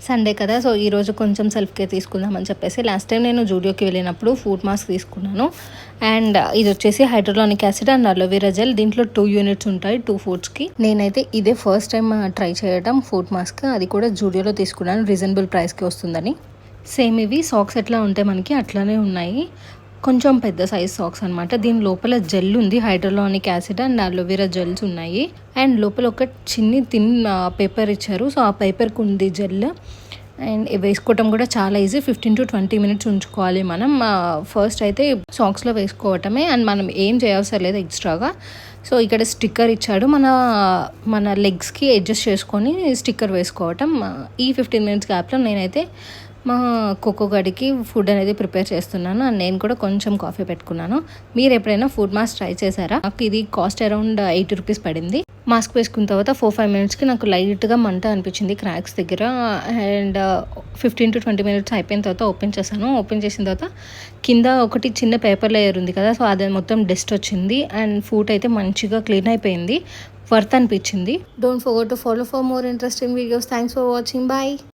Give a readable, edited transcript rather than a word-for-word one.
Sunday కదా, so ఈరోజు కొంచెం సెల్ఫ్ కేర్ తీసుకుందామని చెప్పేసి లాస్ట్ టైం నేను జూడియోకి వెళ్ళినప్పుడు ఫుడ్ మాస్క్ తీసుకున్నాను. అండ్ ఇది వచ్చేసి హైడ్రోలానిక్ యాసిడ్ అండ్ అలోవెరా జెల్. దీంట్లో 2 యూనిట్స్ ఉంటాయి 2 ఫుడ్స్కి. నేనైతే ఇదే ఫస్ట్ టైం ట్రై చేయడం ఫుడ్ మాస్క్. అది కూడా జూడియోలో తీసుకున్నాను, రీజనబుల్ ప్రైస్కి వస్తుందని. సేమ్ ఇవి సాక్స్ ఎట్లా ఉంటాయి మనకి అట్లానే ఉన్నాయి, కొంచెం పెద్ద సైజ్ సాక్స్ అనమాట. దీని లోపల జెల్ ఉంది, హైడ్రోలానిక్ యాసిడ్ అండ్ అలోవెరా జెల్స్ ఉన్నాయి. అండ్ లోపల ఒక చిన్ని థిన్ పేపర్ ఇచ్చారు, సో ఆ పేపర్కి ఉంది జెల్. అండ్ వేసుకోవటం కూడా చాలా ఈజీ, 15 to 20 మినిట్స్ ఉంచుకోవాలి మనం. ఫస్ట్ అయితే సాక్స్లో వేసుకోవటమే, అండ్ మనం ఏం చేయవసరం లేదు ఎక్స్ట్రాగా. సో ఇక్కడ స్టిక్కర్ ఇచ్చాడు, మన లెగ్స్కి అడ్జస్ట్ చేసుకొని స్టిక్కర్ వేసుకోవటం. ఈ 15 మినిట్స్ గ్యాప్లో నేనైతే మా కోకో గడికి ఫుడ్ అనేది ప్రిపేర్ చేస్తున్నాను. అండ్ నేను కూడా కొంచెం కాఫీ పెట్టుకున్నాను. మీరు ఎప్పుడైనా ఫుడ్ మాస్క్ ట్రై చేశారా? నాకు ఇది కాస్ట్ అరౌండ్ 80 రూపీస్ పడింది. మాస్క్ వేసుకున్న తర్వాత 4-5 మినిట్స్కి నాకు లైట్గా మంట అనిపించింది క్రాక్స్ దగ్గర. అండ్ 15 to 20 మినిట్స్ అయిపోయిన తర్వాత ఓపెన్ చేశాను. ఓపెన్ చేసిన తర్వాత కింద ఒకటి చిన్న పేపర్ లేయర్ ఉంది కదా, సో అది మొత్తం డస్ట్ వచ్చింది. అండ్ ఫుడ్ అయితే మంచిగా క్లీన్ అయిపోయింది, వర్త్ అనిపించింది. Don't forget to follow for more interesting videos. Thanks for watching. Bye.